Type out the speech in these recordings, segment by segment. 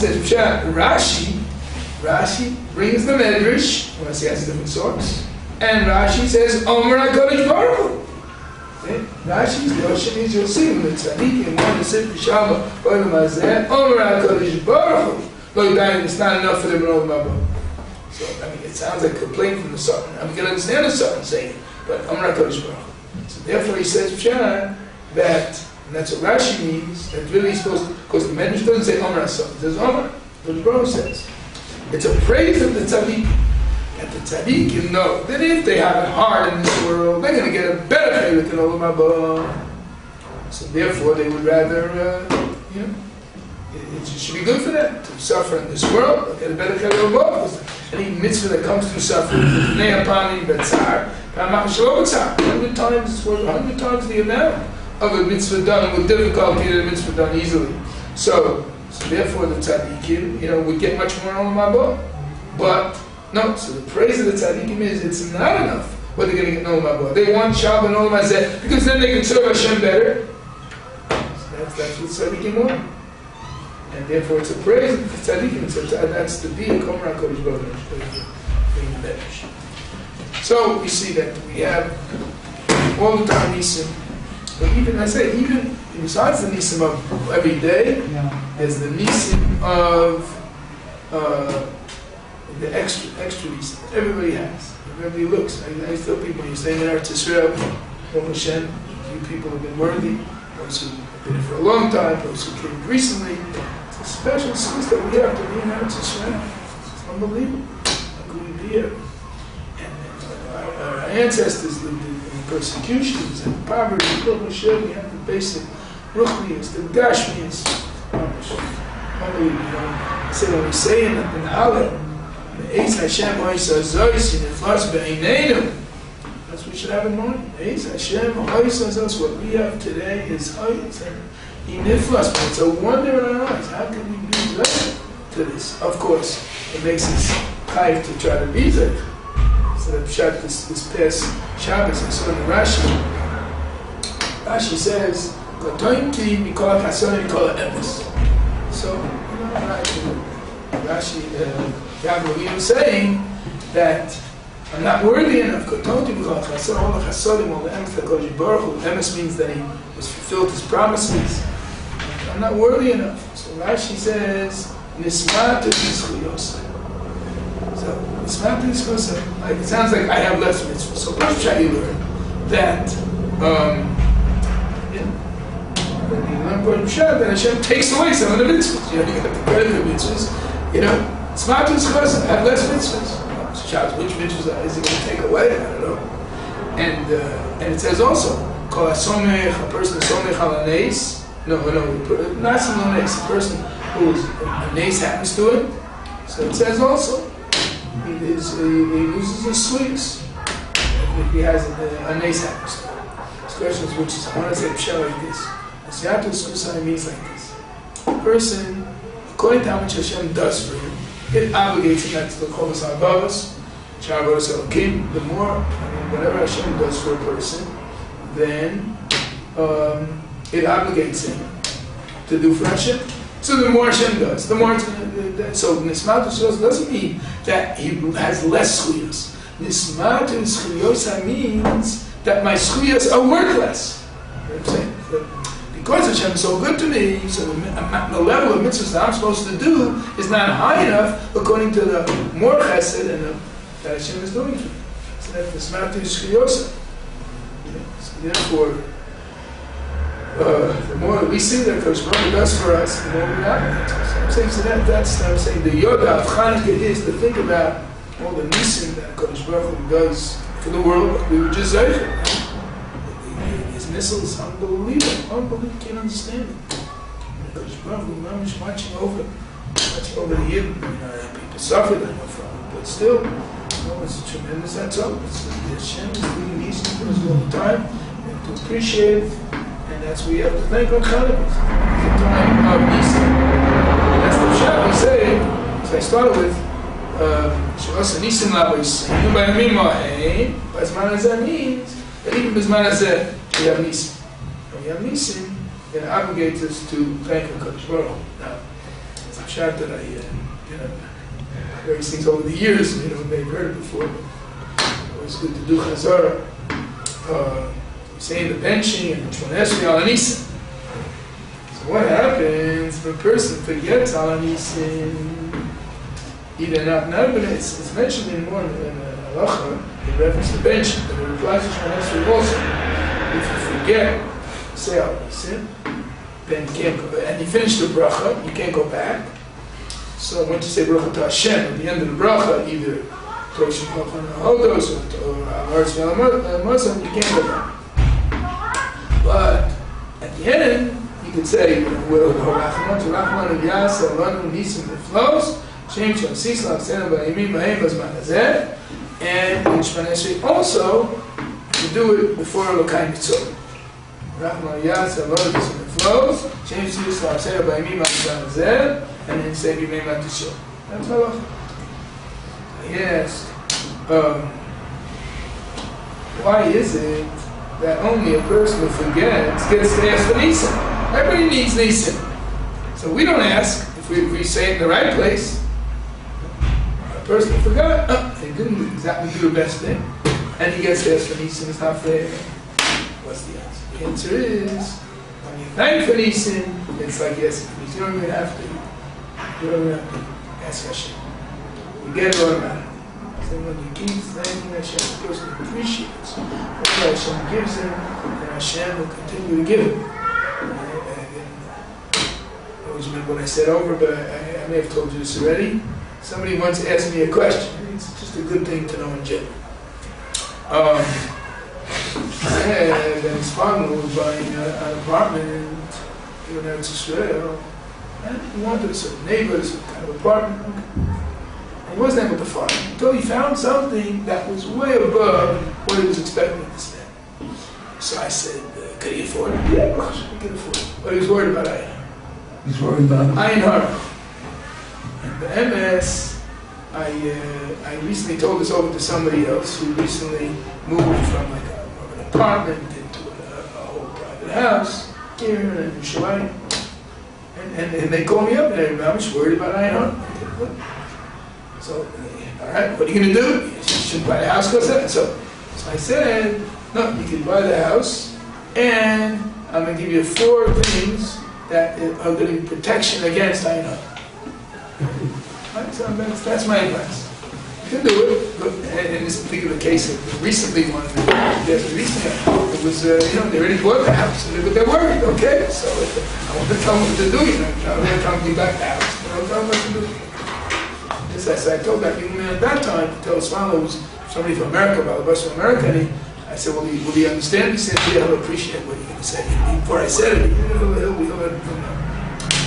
says Rashi brings the Medrash, unless he has a different source, and Rashi says Omer HaKadosh Baruch Hu. Rashi's notion is, you'll see when the tzaddikim want to sit b'shama olam hazeh, Omer HaKadosh Baruch Hu. Look, it's not enough for them in Olam Haba. So, I mean, it sounds like a complaint from the Sultan. I can understand the Sultan saying it, but Omer HaKadosh Baruch Hu. So therefore he says Pshat that, and that's what Rashi means, that really is supposed to, because the Medrash doesn't say Omer HaSalm, it says Omer. The Baruch says. It's a praise of the tzaddikim. That the tzaddikim know that if they have it hard in this world, they're going to get a better chaylik than Olam Haba. So therefore they would rather, it should be good for them to suffer in this world, they'll get a better chaylik above. Any mitzvah that comes through suffering, 100 times, it's worth 100 times the amount of a mitzvah done with difficulty than a mitzvah done easily. So therefore the tzaddikim, would get much more on my book. But no, so the praise of the tzaddikim is it's not enough what they're going to get on my book. They want Shabbat and Olam Hazeh because then they can serve Hashem better. So that's what tzaddikim want. And therefore it's a praise of the tzaddikim. That's the big Omer HaKadosh Baruch Hu. So we see that we have all the time nisim. But even besides the nisim of every day, there's the nisim of the extra nisim. Everybody has. Everybody looks. I tell people, when you're staying in Eretz Yisrael, Baruch Hashem, you people have been worthy. Those who have been here for a long time, those who came recently. It's a special sense that we have to be in Eretz Yisrael. It's unbelievable. How could we be here? And our ancestors lived in persecutions and poverty. Baruch Hashem, we have the basic ruchnias, the gashmias. Unbelievable. So when we say in Hallel, Eis Hashem Ois Azois Niflas Be'einenu, that's what we should have in mind. Eis Hashem Ois Azois, what we have today is Ois and Niflas, but it's a wonder in our eyes. How can we be led to this? Of course, it makes us chayiv to try to be there. So that Pshat, this past Shabbos, I saw in the Rashi says, Katointi Mikol HaChasonim Mikol HaEmes. So, Rashi, Rav Yehuda was saying that I'm not worthy enough. Katointi Mikol HaChasonim, all the Chasodim, all the Emes, HaKadosh Baruch Hu. Emes means that he was fulfilled his promises. I'm not worthy enough. So Rashi says, Nismatu Yischuyosa. So, like, it sounds like I have less mitzvahs. So first try to learn that when you learn Purim Pshat, that Hashem takes away some of the mitzvahs. You get the credit for mitzvahs. It's not just because I have less mitzvahs. Which mitzvahs is he going to take away? I don't know. And it says also, Kol HaSomech, a person Somech al HaNeis. No, not some Neis, a person who's a Neis happens to him. So it says also, he loses his sweets if he has a nice atmosphere. This question is, which is, I want to say Pshat like this. Asiyatul Skusai means like this. A person, according to how much Hashem does for him, it obligates him not to call us Abavas, Shabbat Elokim. The more, whatever Hashem does for a person, then it obligates him to do for Hashem. So the more Hashem does, the more it's going to. So Nismatu Zchuyos doesn't mean that he has less Zchuyos. Nismatu Zchuyos means that my Zchuyos are worth less. You know what I'm saying? Because Hashem is so good to me, so the level of mitzvahs that I'm supposed to do is not high enough according to the more chesed and that Hashem is doing for me. So that's Nismatu Zchuyos. So therefore, the more we see that Kodesh Baruch Hu does for us, the more we have it. So I'm saying, I'm saying the yoga of Chanukah is to think about all the nisim that Kodesh Baruch Hu does for the world. We were just zeicher. His missiles, unbelievable, can't understand it. Kodesh Baruch Hu is watching over the year. People suffer, they know from it, but still, it's a tremendous. That's all. Hashem is doing these things all the time, and to appreciate it. And that's what we have to thank on Chanukah. It's the time of Nisan. And that's the Pshat we say, as I started with, Shavasa Nisan Labos, Yom Bayamim Mo'aim, Bazman Hazeh means that even Bazman Hazeh, we have Nisan. When we have Nisan, it obligates us to thank HaKadosh Baruch Hu. Now, as shot that I, various things over the years, they've heard it before, but it's good to do Chazara. Saying the benching and Shmooze al Nisim. So what happens if a person forgets al Nisim? Either not, but it's mentioned in one in halacha in reference to benching, but it applies to Shmooze also. If you forget, say al Nisim, then you can't go back. And you finish the bracha, you can't go back. So once you say bracha to Hashem, at the end of the bracha, either Toshim Chachan Hodos or Arz Muslim, you can't go back. But at the end, you could say, and in Shmooze also, you do it before Elokai Mitzvah. And then say B'mei Matishah. That's halacha. Yes. Why is it that only a person who forgets gets to ask for Nisim? Everybody needs Nisim. So we don't ask if we say it in the right place. A person who forgot, they didn't exactly do the best thing, and he gets to ask for Nisim. It's not fair. What's the answer? The answer is, when you thank for Nisim, it's like yes, you don't even have to. You don't even have to ask Hashem. You get it automatically. So when you keep thanking Hashem, the person appreciates what Hashem gives him, and Hashem will continue to give him. I always remember what I said over, but I may have told you this already. Somebody once asked me a question. It's just a good thing to know in general. And his father was buying an apartment in Eretz Israel, and he wanted a certain neighbor, a certain kind of apartment. Okay. And he wasn't able to find it until he found something that was way above what he was expecting to spend. So I said, could he afford it? Yeah, of course, he could afford it. But he was worried about Ayin. He's worried about Ayin Har. And the MS, I recently told this over to somebody else who recently moved from like an apartment into a whole private house here in Yeshivat. And they call me up and I'm just worried about Ayin Har. So, all right, what are you going to do? You should buy the house because of that. So I said, no, you can buy the house and I'm going to give you 4 things that are going to be protection against Ayin Har. Right, so that's my advice. You can do it. In this particular case, recently it was, they already bought the house, but they're worried, okay? So I want to tell them what to do, I'm not going to tell them to give back the house, but I'll tell them what to do. As I told that young man at that time, to tell Tsama, who was somebody from America, about the bus from America, and I said, will he understand? He said, yeah, he'll appreciate what you're going to say. Before I said it,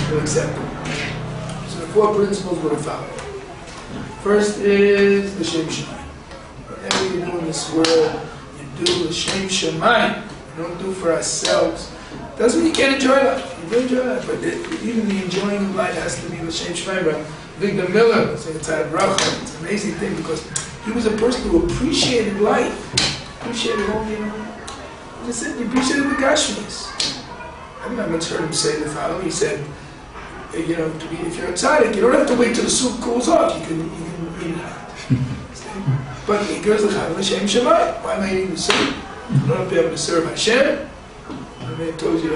he'll accept it. So the 4 principles we're going to follow. First is the Shem Shemayim. Whatever you do in this world, you do the Shem Shemayim. We don't do for ourselves. Doesn't mean you can't enjoy life. You do enjoy life, but even the enjoying of life has to be with Shem Shemayim. Victor Miller, it's an amazing thing because he was a person who appreciated life, appreciated all, he appreciated the Gashmis. I once heard him say the following. He said, if you're a tzaddik, you don't have to wait till the soup cools off. You can eat it out. But he goes to Hashem Shemayim. Why am I eating the soup? You don't have to be able to serve Hashem. I may have told you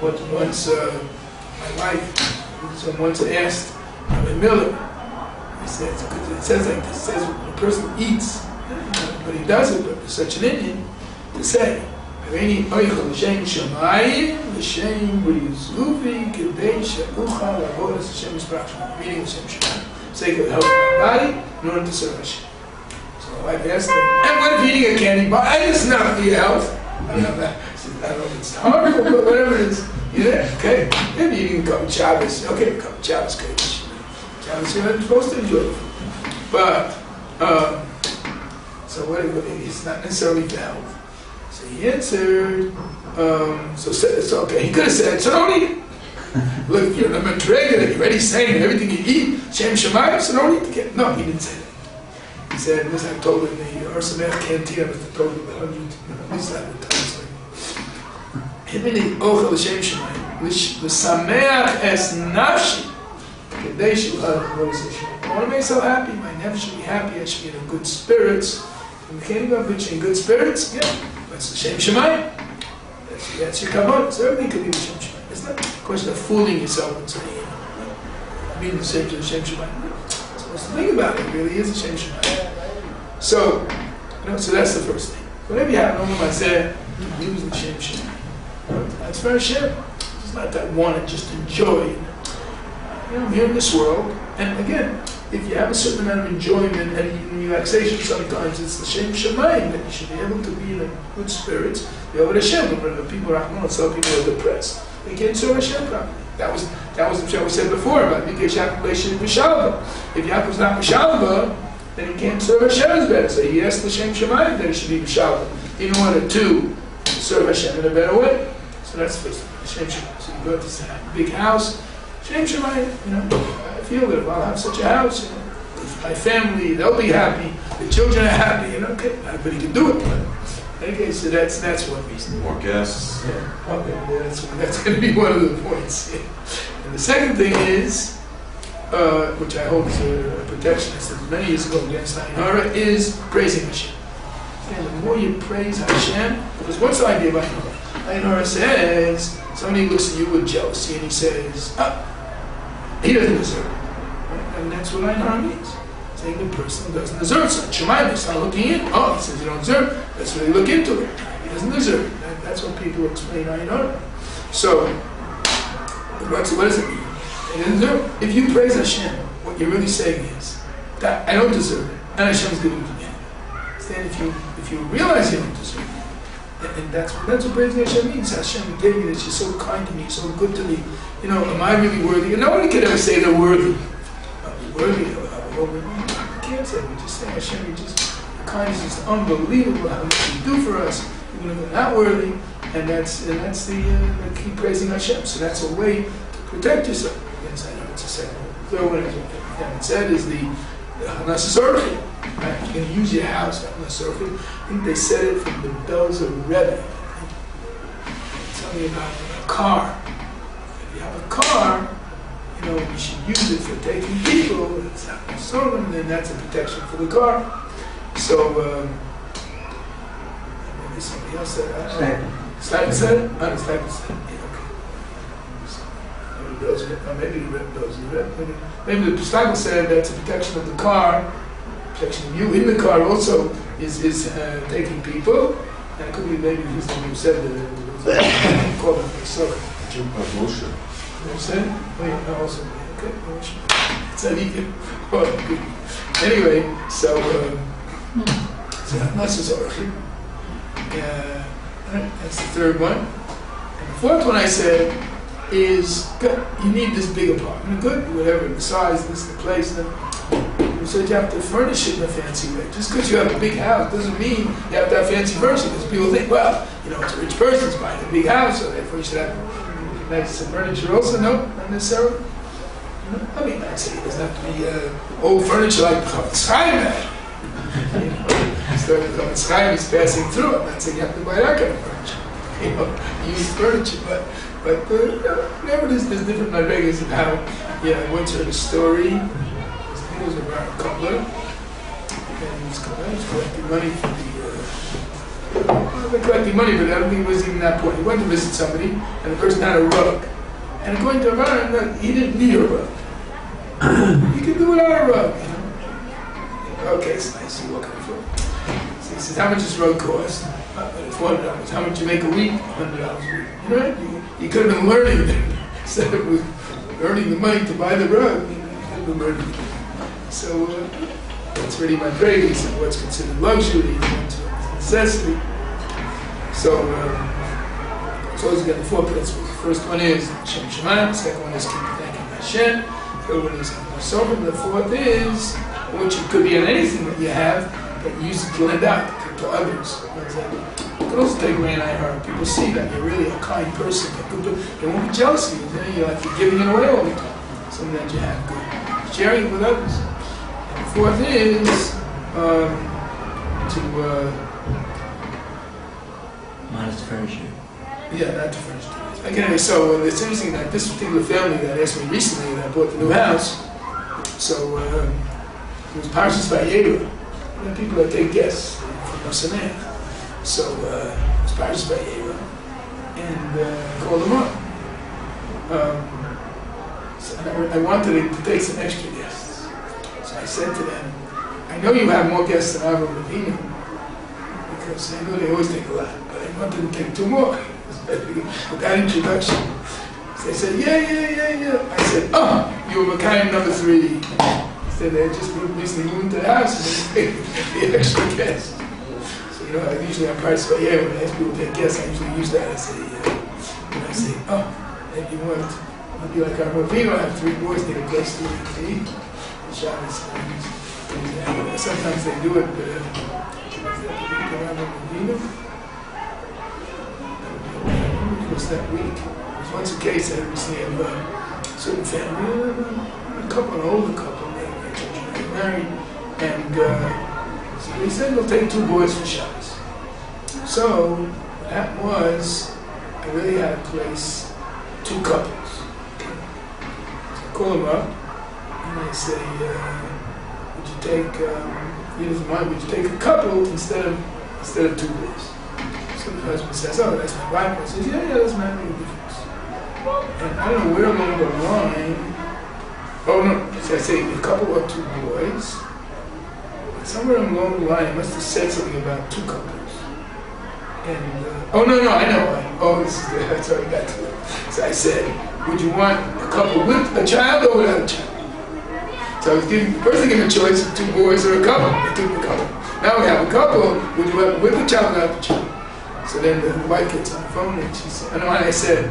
once my wife once asked Rav Miller. He says, it says like this. It says when a person eats, but he does it, but there's such an Indian to say, meaning the Shem Shemayim. Say good health of my body in order to serve Hashem. So my wife asked him, and what if eating a candy bar? It's not for your health. I don't know if it's horrible, but whatever it is. You know, okay? Maybe eating a cup of Shabbos. Okay, a cup of Shabbos, good. Shabbos, you're not supposed to enjoy it. But, so what if it's not necessarily for health? So he answered, so okay, he could have said, so don't eat it. Look, you're a Madrega, you're already saying that everything you eat, Shem Shemayim, so don't eat the candy. No, he didn't say that. He said, this I told him in the Arsamet canteen, I must have told him 100, at least 100 times. Him in the Ochel Shem Shemayim, which the Sameach es Nafshi, I want to make so happy. My nefesh should be happy. I should be in good spirits. And we can't go up in good spirits. Yeah, that's the Shem Shemayim. That's your kavod. So everything could be the Shem Shemayim. It's not a question of fooling yourself and saying, being the same to the Shem Shemayim. You're supposed to think about it. It really is a Shem Shemayim. So, so that's the first thing. Whatever you have, no one said, use the Shem Shemayim. That's for Hashem. It's not that one and just enjoy. Here in this world, and again, if you have a certain amount of enjoyment and even relaxation, sometimes it's the Shem Shemayim that you should be able to be in a good spirits. The Avodah Hashem, when people are some people are depressed, they can't serve Hashem properly. That was the shit we said before about Bikesh Yaakov B'Shalva. If Yaakov's not B'Shalva, then he can't serve Hashem as better. So he asked the Shem Shemayim that he should be B'Shalva in order to serve Hashem in a better way. So that's the first thing, Shem Shemayim. So you go to a big house. Shem Shemayim, I feel that if I'll have such a house, my family, they'll be happy, the children are happy, okay, everybody can do it. But okay, so that's one reason. More guests. Yeah, okay, that's going to be one of the points. Yeah. And the second thing is, which I hold as a protection, I said many years ago against Ayin Hara, is praising Hashem. And the more you praise Hashem, because what's the idea of Ayin Hara? Ayin Hara says, somebody looks at you with jealousy and he says, he doesn't deserve it. Right? And that's what Ayin Hara means. Saying the person doesn't deserve it. So Shemayim is not looking in. Oh, he says you don't deserve it. Let's really look into it. He doesn't deserve it. That's what people explain Ayin Hara. So, what does it mean? He doesn't deserve it. If you praise Hashem, what you're really saying is that I don't deserve it, and Hashem's giving it to me. Then if you realize you don't deserve it, and that's what praising Hashem means. Hashem gave me this. You're so kind to me, so good to me. Am I really worthy? And nobody can ever say they're worthy. Worthy? I can't say. We just say Hashem. Your kindness is unbelievable. How much you do for us, even if we're not worthy. And that's the keep praising Hashem. So that's a way to protect yourself against that. It's a second. Third one it said is the Hanas Zorchi. Right? You can use your house Hanas Zorchi. I think they said it from the bells of Rebbe. Tell me about a car. If you have a car, you should use it for taking people. It's not stolen, then that's a protection for the car. So, maybe somebody else said it. Stipend said it? No, Stipend said it. Maybe the Stipend said that's a protection of the car. Protection of you in the car also is taking people. And it could be maybe he's the one who said that. Called him so. Also, okay, it's not even. Anyway, so that's necessary. That's the third one. And the fourth one I said is good. You need this big apartment, good, whatever the size, this the place. So you have to furnish it in a fancy way. Just because you have a big house doesn't mean you have to have fancy furniture. Because people think, well, it's a rich person's buying a big house, so therefore you should have nice furniture also. No, not necessarily. I mean, I'd say it doesn't have to be old furniture like Chavetz Chaim had. So Chavetz Chaim is passing through. I'm not saying you have to buy that kind of furniture. Used furniture, but there's different madrigas of how. I once heard a story. It was about a coupler, and he was collecting money for they're collecting money, but I don't think it was even that point. He went to visit somebody, and the person had a rug. And according to Aaron, he didn't need a rug. He could do without a rug, Okay, it's nice. You walk on the floor. So he says, how much does rug cost? It's $100. How much you make a week? $100 a week. You could have been learning instead of earning the money to buy the rug. You could have been learning. So that's really my grades and what's considered luxury and what's necessity. So those again the four principles. The first one is Shem Shemayim. The second one is keep thanking Hashem. The third one is Sober. The fourth is, which it could be on anything that you have, but you use it to lend out to others. You can also take away, and I heard people see that you're really a kind person. They won't be jealous of you. You're giving it away all the time. Something that you have good. Sharing it with others. And the fourth is modest furniture. Yeah, not to furnish. Anyway, so it's interesting that this particular family that asked me recently that I bought the new house, So it was Parshas Vayera. People that take guests from Masaneh. So it was Parshas Vayera, and I called them up. So I wanted to take some extra guests. So I said to them, I know you have more guests than Rav Yehuda, because I know they always take a lot, but I wanted to take 2 more with that introduction. So they said, yeah. I said, you were Makayim number 3. So they just recently moved to the house and they paid the extra guest. So, I usually on Parts of when I ask people to take guests, I usually use that. I say, if you want to be like our Ravino, I have 3 boys, they would guest to eat. Shabbos. Sometimes they do it, but it was that week. There was once a case I recently of a certain family, a couple, an older couple, they married, and so they said we'll take 2 boys for Shabbos. So that was, I really had to place 2 couples. So I call them up, and I say, would you take a couple instead of 2 boys? So the husband says, oh, that's my wife. I says, yeah, that's my difference. And I don't know where along the line, so I say a couple or 2 boys. Somewhere along the line, I must have said something about 2 couples. And, I know. That's how I got to it. So I said, would you want a couple with a child or without a child? So I was first giving a choice of 2 boys or a couple. I took the couple. Now we have a couple, would you have with the child or without the child? So then the wife gets on the phone and she said, I said,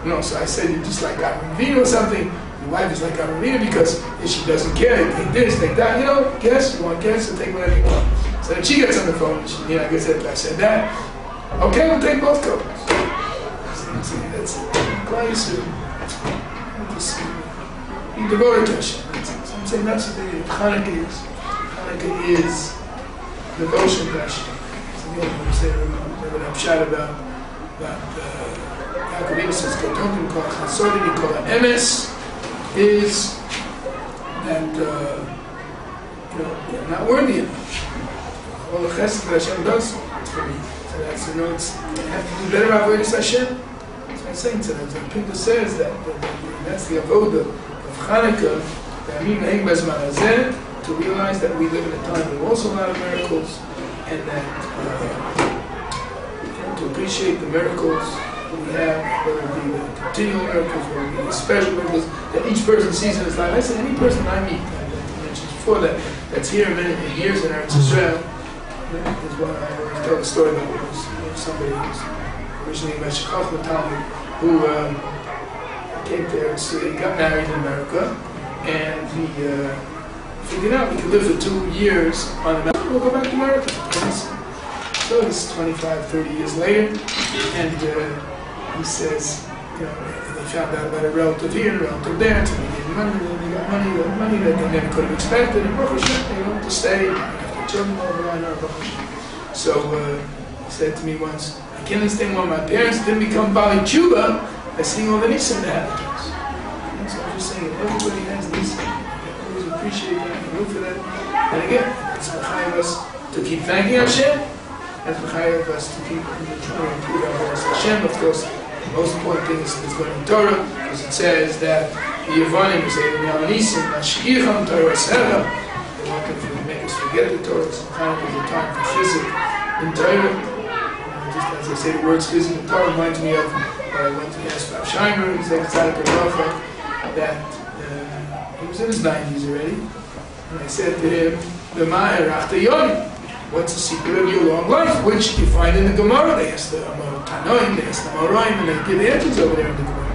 no, so I said, you just like Ravino or something. Your wife is like Ravino because if she doesn't care, take this, take that, guess, you want guess, so take whatever you want. So then she gets on the phone, and I said that. Okay, we'll take both couples. So that's it. Place you devoted to Hashem. I'm saying that's what Hanukkah is. Hanukkah is devotion to Hashem. So the other one say, remember that shot about Yaakov says, Kotokim called Chasodim, you call it MS, is that you're not worthy enough. All the chesed that Hashem does for me. So that's, you have to do better avodas Hashem. That's what I'm saying to them. So Pinto says that that's the avodah of Hanukkah, to realize that we live in a time with also a lot of miracles, and that to appreciate the miracles that we have, whether it be the continual miracles, whether it be the special miracles that each person sees in his life. I said, any person I meet, I mentioned before that's here many years in Eretz Israel, is one I always tell the story about somebody who's originally a Meshachach Talmud who came there, so he got married in America, and he figured out we could live for 2 years on America, we'll go back to America. So it's 25, 30 years later, and he says, they found out about a relative here, a relative there, so they gave money, they got money that they never could have expected, and Baruch Hashem, they wanted to stay, after children over on our Baruch Hashem. So he said to me once, I can't understand why my parents didn't become Bali Chuba by seeing all the nisim that happens. So I'm just saying, everybody has nisim. I always appreciate that and look for that. And again, it's behind us to keep thanking Hashem, and behind us to keep trying to improve our voice. Hashem, of course, the most important thing is it's going to Torah, because it says that the Yevanim is able to nisim, Mashkicham Torah Sera. They want to make us forget the Torah. Sometimes there's a time for chizik in Torah. Just as I say the words chizik in Torah reminds me of I went to ask Rav Sheimer, he's that he was in his 90s already, and I said to him, what's the secret of your long life? Which you find in the Gemara. They asked the Tanoim, they asked the Moraim, and they give the answers over there in the Gemara.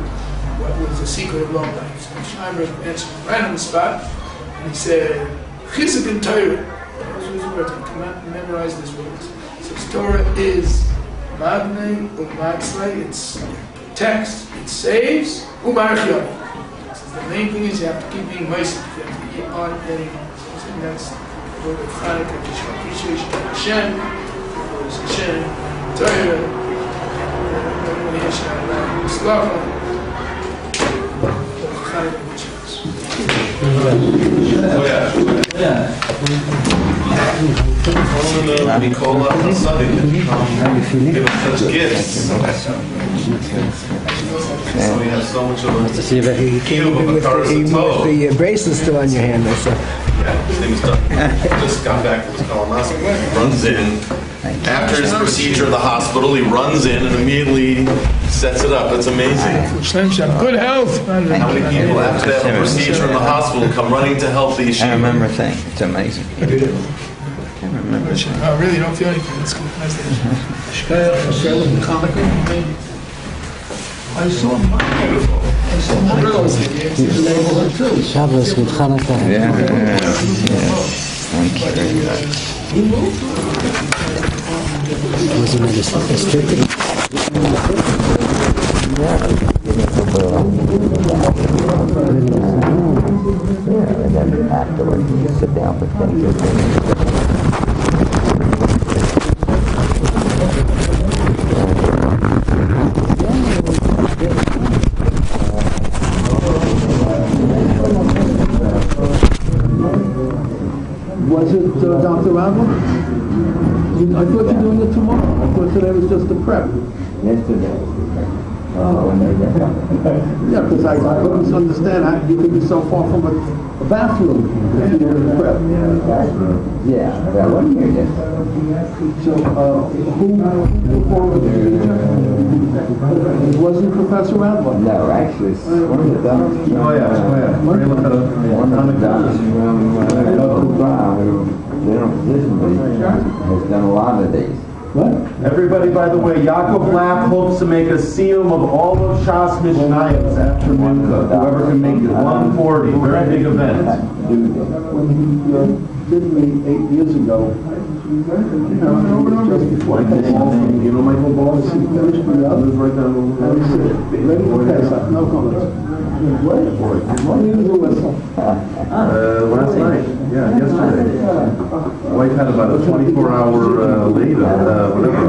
What was the secret of long life? So Sheimer answered right on the spot, and he said, Chizuk in Torah. Those were his words, I cannot memorize these words. So Torah is Magnei Umatzlei, it's text, it saves, Umarchion. The main thing is you have to keep being moist, you have to keep on getting on. So that's the word of Chanukah, appreciation of Hashem, Hashem, Torah, Chanukah, which is Nicola and Sunday give us such gifts. So we have so much of a cube of a cars of toe. The bracelet still on your hand, that's Yeah, his name is Doug. Just got back from his colonoscopy. Runs in. After his procedure in the hospital, he runs in and immediately sets it up. It's amazing. Good health. How many people after they have a procedure in the hospital come running to help the yeshiva? I remember a thing. It's amazing. Oh, really? You don't feel anything? That's cool. Nice day. I saw mine. I saw mine. Shabbos with Hanukkah. Yeah. Thank you very much. Was he restricted? Yeah, and then afterwards you sit down for 10 minutes. Was it Dr. Randall? I thought you were doing it tomorrow. I thought today was just the prep. Yesterday. Yeah, because I couldn't understand how you could be so far from a bathroom if you were in the prep. Yeah, that one here, yes. So, who forwarded the teacher? It wasn't Professor Randall? No, actually, it's one of the doctors. Oh, yeah. One of the doctors from local trial who, they don't physician, but he has done a lot of these. What? Everybody, by the way, Yaakov Lapp hopes to make a siyum of all of Shas Mishnayos after Mincha. Whoever can make it 140, very big event. When he did me 8 years ago, just before I came home, Michael Boss, he finished me up, and he said, ready for Pesach, no comments. Wait for it. What do you do with Last night, yeah, yesterday. Wife had about a 24-hour later, whatever.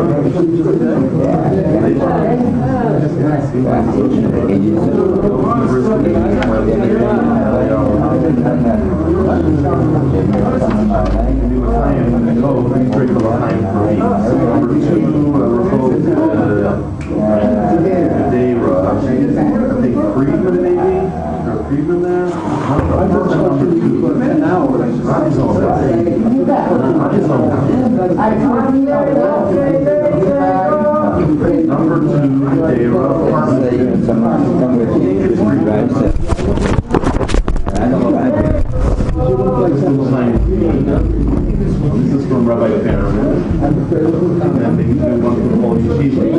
This is from Rabbi Perrin. And then they do one from Holy Yeshiva.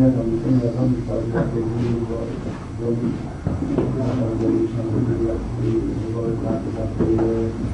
Thank you.